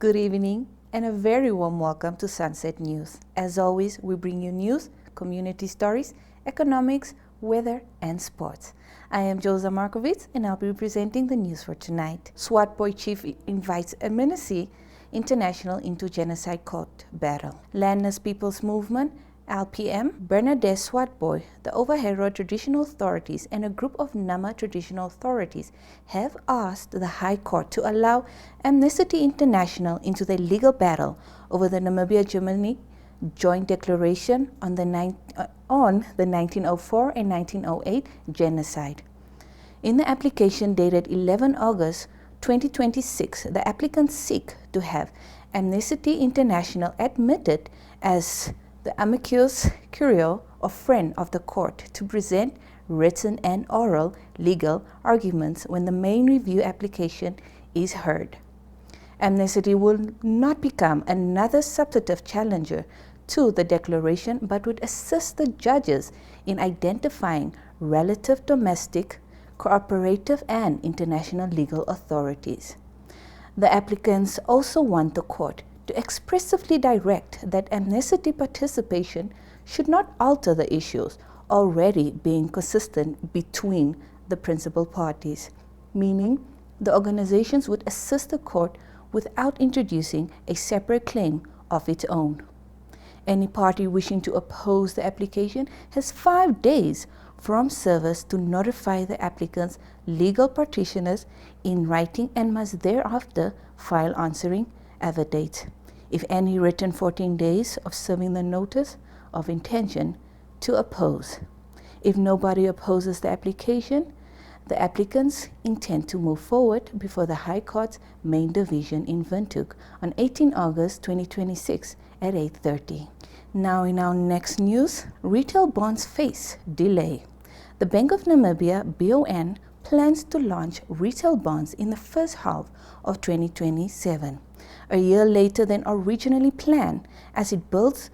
Good evening and a very warm welcome to Sunset News. As always, we bring you news, community stories, economics, weather, and sports. I am Joza Markovits and I'll be presenting the news for tonight. SWAT boy chief invites Amnesty International into genocide court battle. Landless People's Movement, LPM, Bernadette SWAT boy, the Overhero traditional authorities, and a group of Nama traditional authorities have asked the High Court to allow Amnesty International into the legal battle over the Namibia-Germany joint declaration on the 1904 and 1908 genocide. In the application dated 11 August 2026, the applicants seek to have Amnesty International admitted as the amicus curiae or friend of the court to present written and oral legal arguments when the main review application is heard. Amnesty will not become another substantive challenger to the declaration, but would assist the judges in identifying relative domestic, cooperative, and international legal authorities. The applicants also want the court to expressively direct that Amnesty participation should not alter the issues already being consistent between the principal parties, meaning the organizations would assist the court without introducing a separate claim of its own. Any party wishing to oppose the application has 5 days from service to notify the applicant's legal practitioners in writing and must thereafter file answering affidavits, if any, written 14 days of serving the notice of intention to oppose. If nobody opposes the application, the applicants intend to move forward before the High Court's main division in Windhoek on 18 August 2026 at 8:30. Now in our next news, retail bonds face delay. The Bank of Namibia, BON, plans to launch retail bonds in the first half of 2027, a year later than originally planned, as it works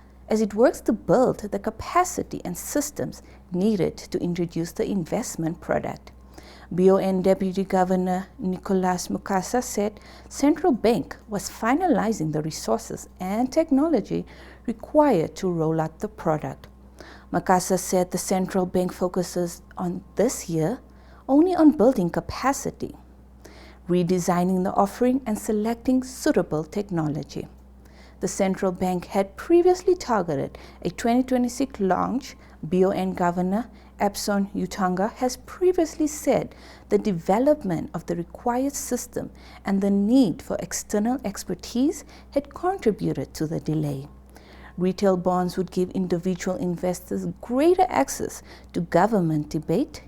to build the capacity and systems needed to introduce the investment product. BON Deputy Governor Nicholas Mukasa said Central Bank was finalizing the resources and technology required to roll out the product. Mukasa said the Central Bank focuses on this year only on building capacity, redesigning the offering, and selecting suitable technology. The Central Bank had previously targeted a 2026 launch. BON Governor Epson Utanga has previously said the development of the required system and the need for external expertise had contributed to the delay. Retail bonds would give individual investors greater access to government debt,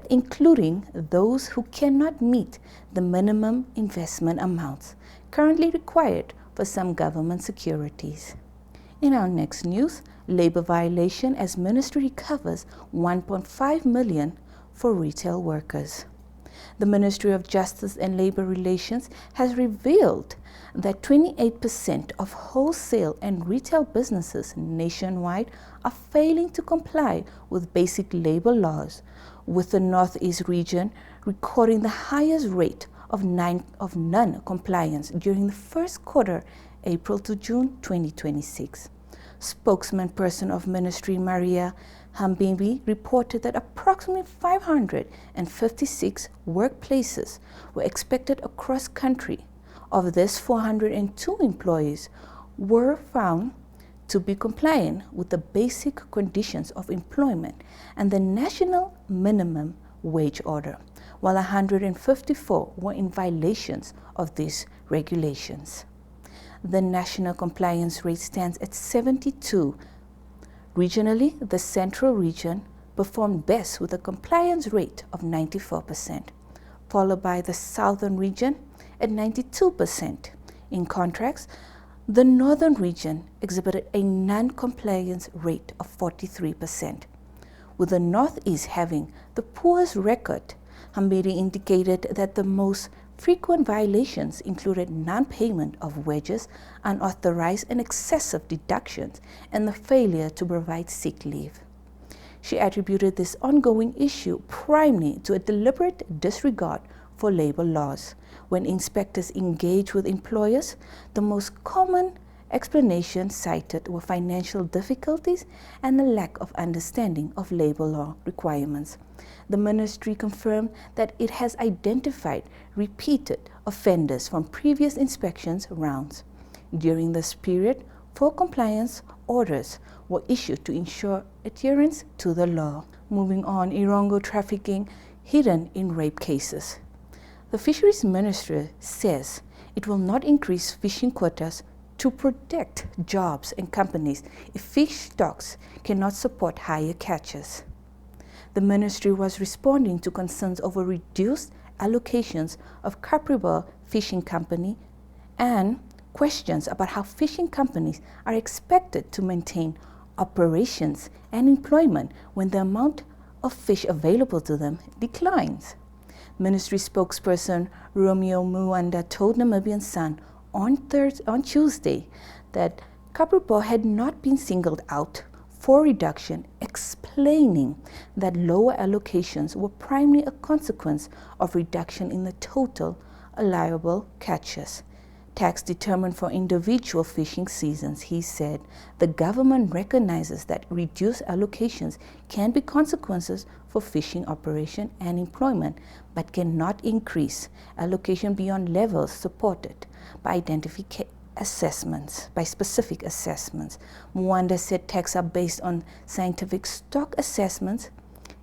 including those who cannot meet the minimum investment amounts currently required for some government securities. In our next news, labor violation as ministry recovers 1.5 million for retail workers. The Ministry of Justice and Labor Relations has revealed that 28% of wholesale and retail businesses nationwide are failing to comply with basic labor laws, with the Northeast region recording the highest rate of non-compliance during the first quarter, April to June 2026. Spokesperson of Ministry Maria Hambimbi reported that approximately 556 workplaces were expected across country. Of this, 402 employees were found to be compliant with the basic conditions of employment and the national minimum wage order, while 154 were in violations of these regulations. The national compliance rate stands at 72. Regionally, the Central region performed best with a compliance rate of 94%, followed by the Southern region at 92%. In contrast, the Northern region exhibited a non-compliance rate of 43%, with the Northeast having the poorest record. Hambiri indicated that the most frequent violations included non-payment of wages, unauthorized and excessive deductions, and the failure to provide sick leave. She attributed this ongoing issue primarily to a deliberate disregard for labor laws. When inspectors engage with employers, the most common explanations cited were financial difficulties and a lack of understanding of labor law requirements. The ministry confirmed that it has identified repeated offenders from previous inspections rounds. During this period, 4 compliance orders were issued to ensure adherence to the law. Moving on, Irongo trafficking hidden in rape cases. The Fisheries Ministry says it will not increase fishing quotas to protect jobs and companies if fish stocks cannot support higher catches. The ministry was responding to concerns over reduced allocations of Capri-Bell Fishing Company and questions about how fishing companies are expected to maintain operations and employment when the amount of fish available to them declines. Ministry spokesperson Romeo Muanda told Namibian Sun on Tuesday that Capri-Bell had not been singled out for reduction, explaining that lower allocations were primarily a consequence of reduction in the total allowable catches. Tax determined for individual fishing seasons, he said. The government recognizes that reduced allocations can be consequences for fishing operation and employment, but cannot increase allocation beyond levels supported by specific assessments. Muanda said tax are based on scientific stock assessments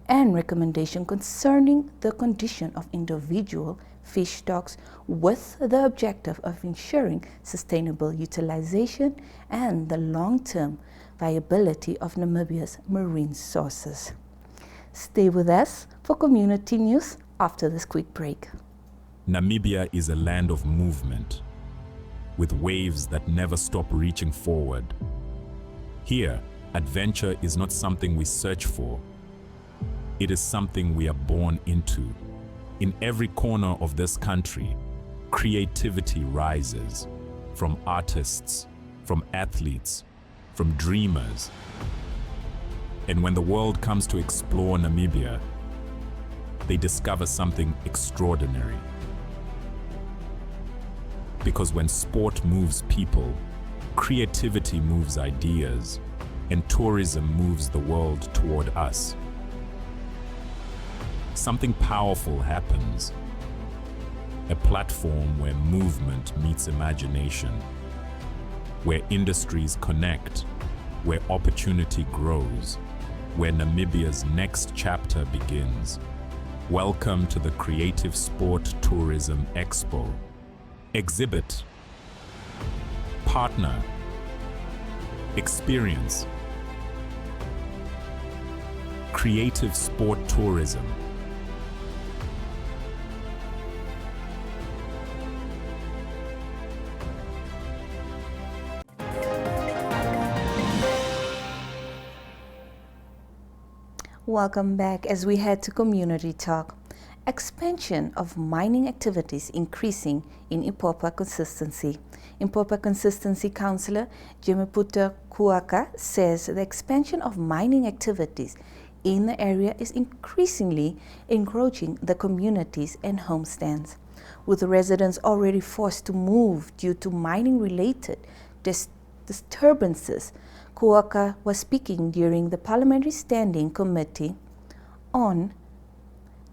and recommendation concerning the condition of individual fish stocks with the objective of ensuring sustainable utilization and the long-term viability of Namibia's marine sources. Stay with us for community news after this quick break. Namibia is a land of movement, with waves that never stop reaching forward. Here, adventure is not something we search for. It is something we are born into. In every corner of this country, creativity rises, from artists, from athletes, from dreamers. And when the world comes to explore Namibia, they discover something extraordinary. Because when sport moves people, creativity moves ideas, and tourism moves the world toward us. Something powerful happens. A platform where movement meets imagination, where industries connect, where opportunity grows, where Namibia's next chapter begins. Welcome to the Creative Sport Tourism Expo. Exhibit, partner, experience. Creative Sport Tourism. Welcome back as we head to Community Talk. Expansion of mining activities increasing in Impopa Consistency. Impopa Consistency Councillor Jimiputa Kuaka says the expansion of mining activities in the area is increasingly encroaching the communities and homestands, with residents already forced to move due to mining-related disturbances. Kuaka was speaking during the Parliamentary Standing Committee on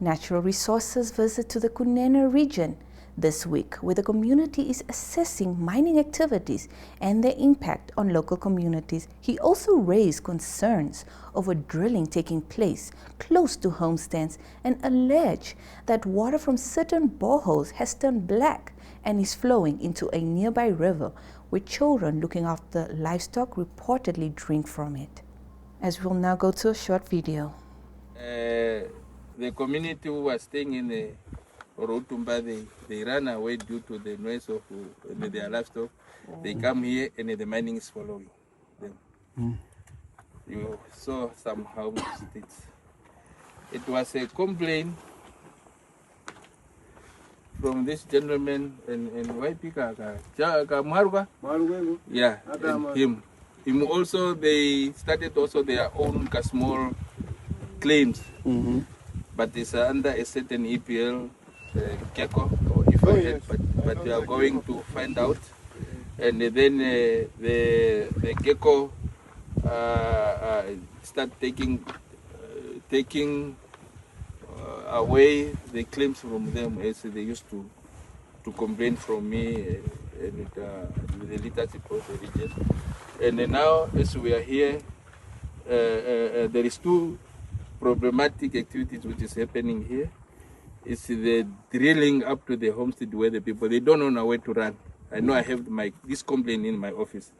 Natural Resources visit to the Kunene region this week, where the community is assessing mining activities and their impact on local communities. He also raised concerns over drilling taking place close to homestands and alleged that water from certain boreholes has turned black and is flowing into a nearby river where children looking after livestock reportedly drink from it. As we'll now go to a short video. The community who was staying in the Rotumba, they ran away due to the noise of their livestock. They come here and the mining is following them. You saw some houses. It was a complaint from this gentleman and Waipika, yeah, and him. Also, they started also their own small claims. But it's under a certain EPL gecko, or if I had, but we are going to find out. And then the gecko start taking away the claims from them, as they used to complain from me and the leadership of the region. And now, as we are here, there is two problematic activities which is happening here. It's the drilling up to the homestead where the people, they don't know where to run. I know I have this complaint in my office.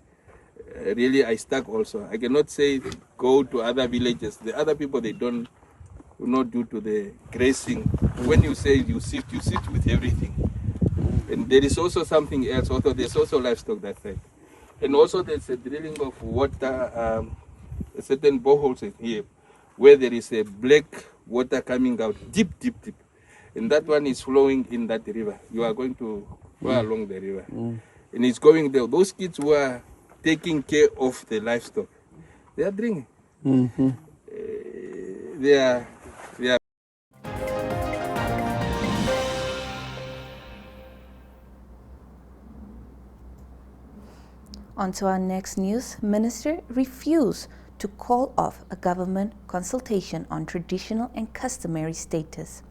Really, I stuck also. I cannot say go to other villages. The other people, they don't know due to the grazing. When you say you sit with everything. And there is also something else. Also, there's also livestock that side. And also there's a drilling of water, certain boreholes here, where there is a black water coming out deep. And that one is flowing in that river. You are going to go along the river. And it's going there. Those kids who are taking care of the livestock, they are drinking. They are. On to our next news. Minister refused to call off a government consultation on traditional and customary status.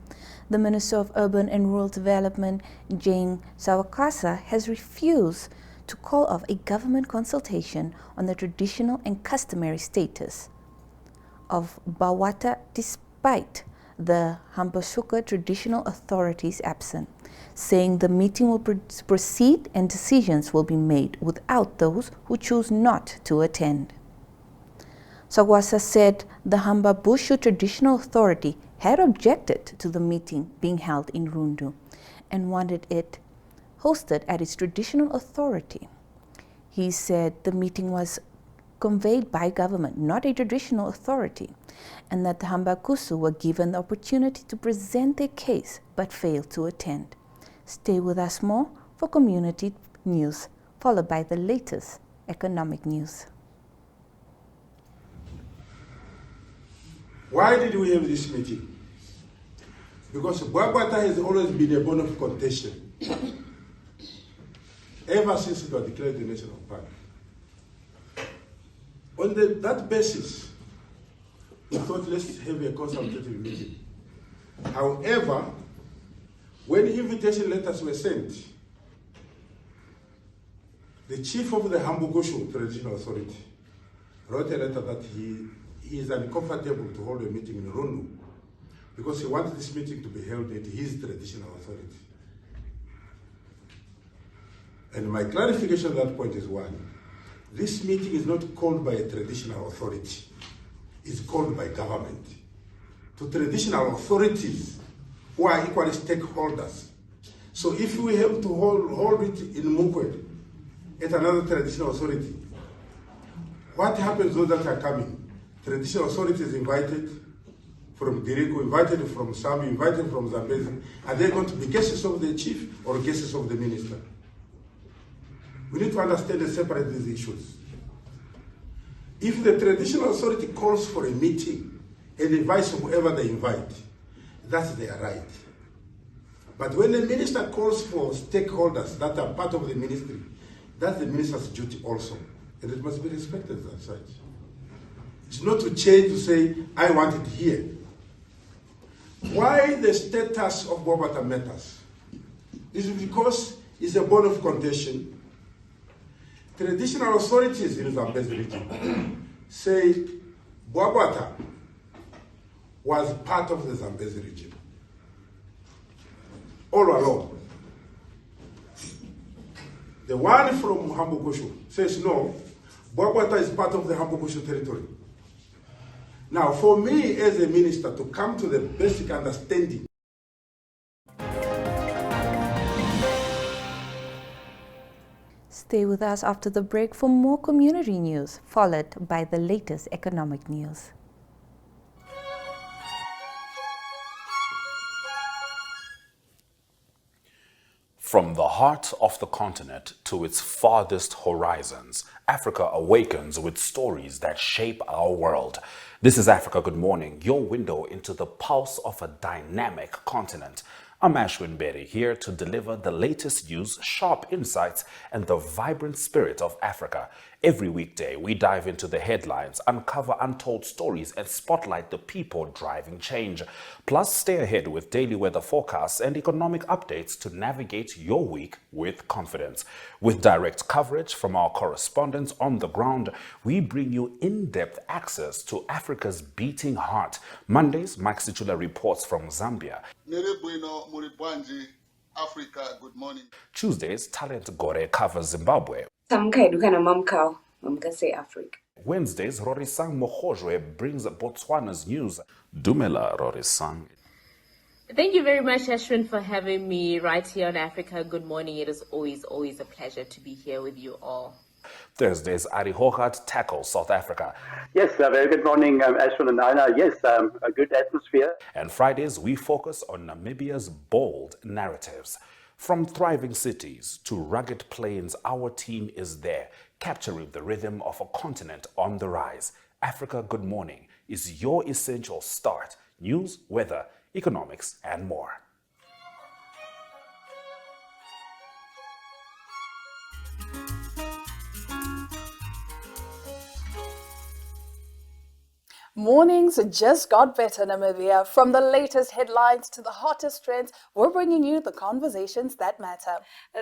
The Minister of Urban and Rural Development, Jane Sawakasa, has refused to call off a government consultation on the traditional and customary status of Bawata despite the Hambashuka traditional authorities absent, saying the meeting will proceed and decisions will be made without those who choose not to attend. Sawakasa said the Hambabushu Traditional Authority had objected to the meeting being held in Rundu and wanted it hosted at its traditional authority. He said the meeting was conveyed by government, not a traditional authority, and that the Hambakusu were given the opportunity to present their case but failed to attend. Stay with us more for community news, followed by the latest economic news. Why did we have this meeting? Because Bwabwata has always been a bone of contention ever since it was declared the nation of Pan. On that basis, we thought let's have a consultative meeting. However, when invitation letters were sent, the chief of the Hambugosho Traditional Authority wrote a letter that he is uncomfortable to hold a meeting in Rundu because he wants this meeting to be held at his traditional authority. And my clarification at that point is one, this meeting is not called by a traditional authority, it's called by government. To traditional authorities who are equally stakeholders. So if we have to hold it in Mukwe at another traditional authority, what happens those that are coming? Traditional authorities invited from Diriku, invited from Sami, invited from Zambezi. Are they going to be guests of the chief or guests of the minister? We need to understand and separate these issues. If the traditional authority calls for a meeting and invites whoever they invite, that's their right. But when the minister calls for stakeholders that are part of the ministry, that's the minister's duty also. And it must be respected as such. It's not to change to say, I want it here. Why the status of Bwabwata matters is because it's a bone of contention. Traditional authorities in the Zambezi region say Bwabwata was part of the Zambezi region all along. The one from Hambugosho says no, Bwabwata is part of the Hambugosho territory. Now, for me as a minister to come to the basic understanding. Stay with us after the break for more community news, followed by the latest economic news. From the heart of the continent to its farthest horizons, Africa awakens with stories that shape our world. This is Africa Good Morning, your window into the pulse of a dynamic continent. I'm Ashwin Berry, here to deliver the latest news, sharp insights, and the vibrant spirit of Africa. Every weekday, we dive into the headlines, uncover untold stories, and spotlight the people driving change. Plus, stay ahead with daily weather forecasts and economic updates to navigate your week with confidence. With direct coverage from our correspondents on the ground, we bring you in-depth access to Africa's beating heart. Mondays, Mike Situla reports from Zambia. Africa, good morning. Tuesdays, Talent Gore covers Zimbabwe. Africa. Wednesdays, Rorisang Mohojwe brings Botswana's news. Dumela, Rorisang. Thank you very much, Ashwin, for having me right here on Africa. Good morning. It is always a pleasure to be here with you all. Thursdays, Ari Hogarth tackles South Africa. Yes, very good morning, Ashwin and Aina. Yes, a good atmosphere. And Fridays, we focus on Namibia's bold narratives. From thriving cities to rugged plains, our team is there, capturing the rhythm of a continent on the rise. Africa Good Morning is your essential start. News, weather, economics, and more. Mornings just got better, Namibia. From the latest headlines to the hottest trends, we're bringing you the conversations that matter.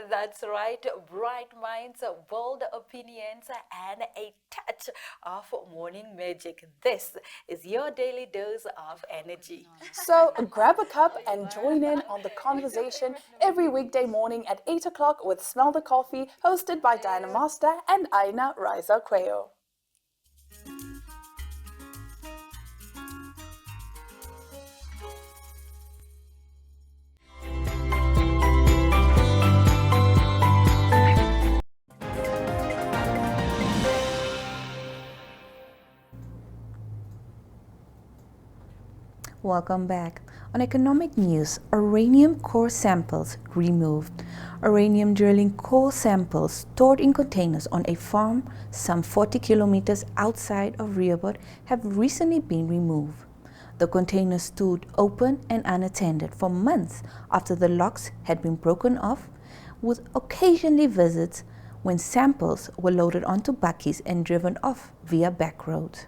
That's right. Bright minds, bold opinions, and a touch of morning magic. This is your daily dose of energy. So grab a cup and join in on the conversation every weekday morning at 8 o'clock with Smell the Coffee, hosted by Diana Master and Aina Raisa Quayo. Welcome back. On economic news, uranium core samples removed. Uranium drilling core samples stored in containers on a farm some 40 kilometers outside of Rehoboth have recently been removed. The containers stood open and unattended for months after the locks had been broken off, with occasionally visits when samples were loaded onto bakkies and driven off via back roads.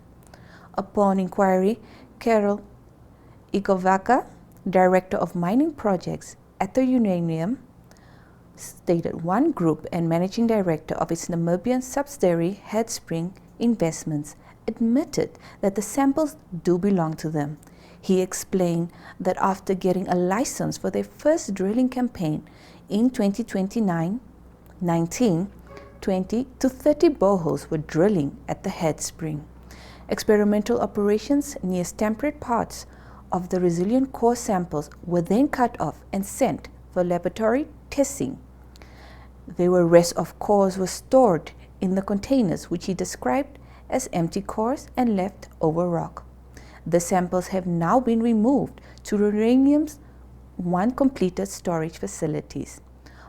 Upon inquiry, Carol Ikovaka, Director of Mining Projects at the uranium, stated one group and Managing Director of its Namibian subsidiary Headspring Investments admitted that the samples do belong to them. He explained that after getting a license for their first drilling campaign in 2019, 20 to 30 boreholes were drilling at the Headspring. Experimental operations near temperate parts of the resilient core samples were then cut off and sent for laboratory testing. The rest of cores were stored in the containers, which he described as empty cores and leftover rock. The samples have now been removed to uranium's one completed storage facilities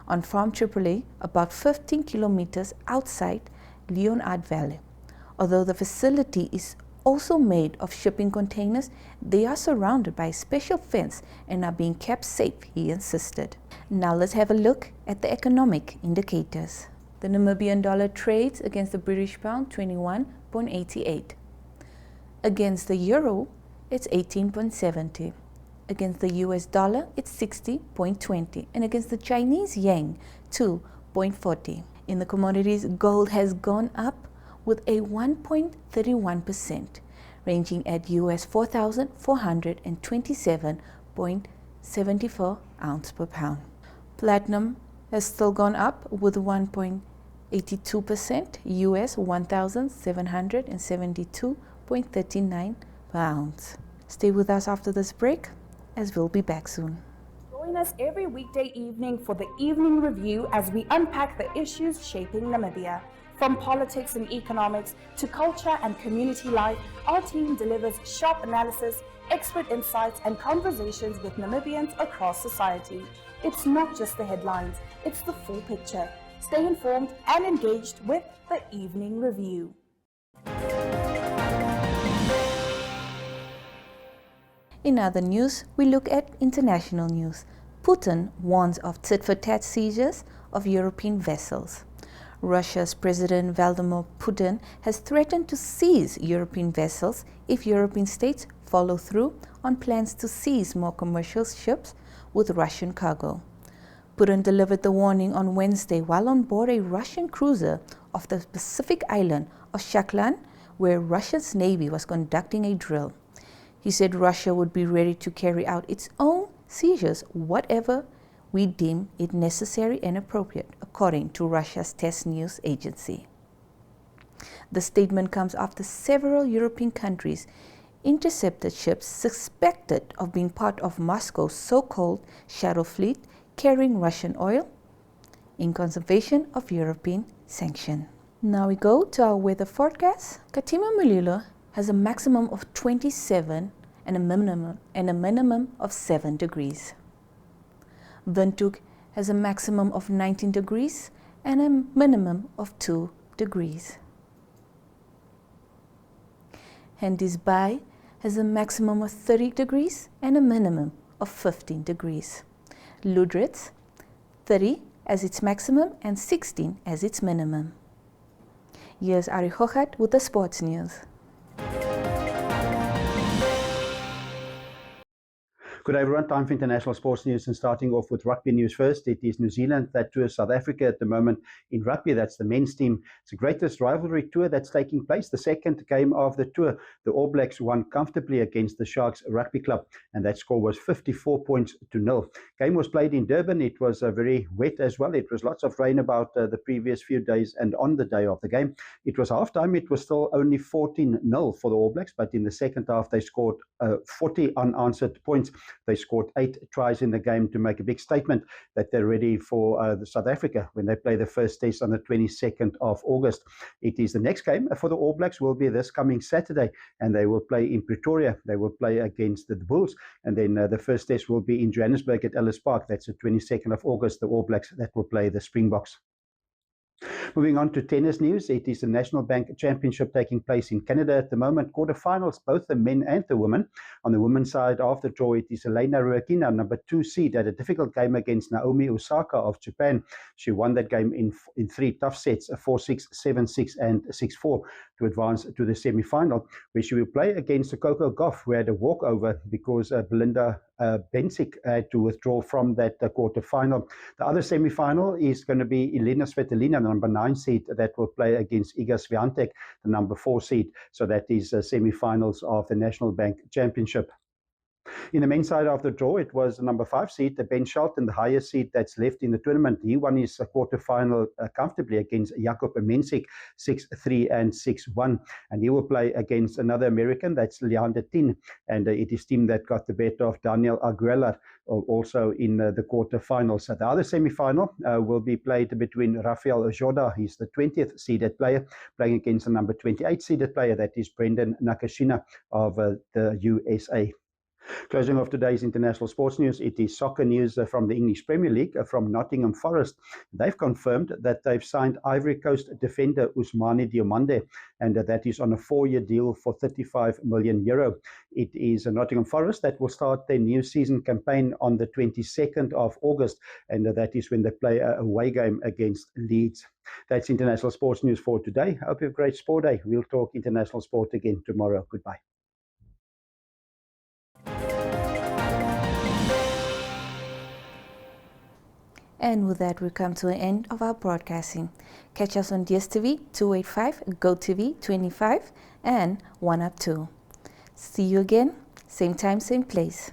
on Farm Tripoli, about 15 kilometers outside Leonard Valley. Although the facility is also made of shipping containers, they are surrounded by a special fence and are being kept safe, he insisted. Now let's have a look at the economic indicators. The Namibian dollar trades against the British pound 21.88. Against the euro, it's 18.70. Against the US dollar, it's 60.20. And against the Chinese yuan, 2.40. In the commodities, gold has gone up with a 1.31%, ranging at US 4,427.74 ounce per pound. Platinum has still gone up with 1.82%, US 1,772.39 per ounce. Stay with us after this break, as we'll be back soon. Join us every weekday evening for the Evening Review as we unpack the issues shaping Namibia. From politics and economics to culture and community life, our team delivers sharp analysis, expert insights, and conversations with Namibians across society. It's not just the headlines, it's the full picture. Stay informed and engaged with the Evening Review. In other news, we look at international news. Putin warns of tit-for-tat seizures of European vessels. Russia's President Vladimir Putin has threatened to seize European vessels if European states follow through on plans to seize more commercial ships with Russian cargo. Putin delivered the warning on Wednesday while on board a Russian cruiser off the Pacific island of Sakhalin, where Russia's Navy was conducting a drill. He said Russia would be ready to carry out its own seizures, whatever we deem it necessary and appropriate, according to Russia's TASS news agency. The statement comes after several European countries intercepted ships suspected of being part of Moscow's so-called shadow fleet carrying Russian oil in conservation of European sanction. Now we go to our weather forecast. Katima Mulilo has a maximum of 27 and a minimum of 7 degrees. Windhoek has a maximum of 19 degrees and a minimum of 2 degrees. Henties Bay has a maximum of 30 degrees and a minimum of 15 degrees. Ludritz, 30 as its maximum and 16 as its minimum. Here's Ari Hogat with the sports news. Good day everyone, time for international sports news and starting off with rugby news first. It is New Zealand that tours South Africa at the moment in rugby. That's the men's team. It's the greatest rivalry tour that's taking place. The second game of the tour, the All Blacks won comfortably against the Sharks Rugby Club, and that score was 54 points to 0. Game was played in Durban. It was very wet as well. It was lots of rain about the previous few days, and on the day of the game, it was halftime. It was still only 14-0 for the All Blacks, but in the second half they scored 40 unanswered points. They scored 8 tries in the game to make a big statement that they're ready for South Africa when they play the first test on the 22nd of August. It is the next game for the All Blacks will be this coming Saturday, and they will play in Pretoria. They will play against the Bulls, and then the first test will be in Johannesburg at Ellis Park. That's the 22nd of August, the All Blacks that will play the Springboks. Moving on to tennis news, it is the National Bank Championship taking place in Canada at the moment. Quarterfinals, both the men and the women. On the women's side of the draw, it is Elena Rybakina, number 2 seed, had a difficult game against Naomi Osaka of Japan. She won that game in 3 tough sets, 4-6, 7-6 and 6-4 to advance to the semi-final, where she will play against Coco Gauff, who had a walkover because Belinda Bencic had to withdraw from that quarter-final. The other semi-final is going to be Elena Svitolina, the number 9 seed, that will play against Iga Swiatek, the number 4 seed. So that is semi-finals of the National Bank Championship. In the men's side of the draw, it was the number 5 seed, Ben Shelton, the highest seed that's left in the tournament. He won his quarterfinal comfortably against Jakub Mensik, 6-3 and 6-1. And he will play against another American, that's Leander Tin. And it is him that got the better of Daniel Aguilar, also in the quarterfinals. So the other semi-final will be played between Rafael Joda, he's the 20th seeded player, playing against the number 28 seeded player, that is Brendan Nakashima of the USA. Closing off today's international sports news, it is soccer news from the English Premier League, from Nottingham Forest. They've confirmed that they've signed Ivory Coast defender Ousmane Diomande, and that is on a 4-year deal for €35 million. It is Nottingham Forest that will start their new season campaign on the 22nd of August, and that is when they play a away game against Leeds. That's international sports news for today. I hope you have a great sport day. We'll talk international sport again tomorrow. Goodbye. And with that, we come to the end of our broadcasting. Catch us on DSTV 285, GoTV 25, and 1UP2. See you again, same time, same place.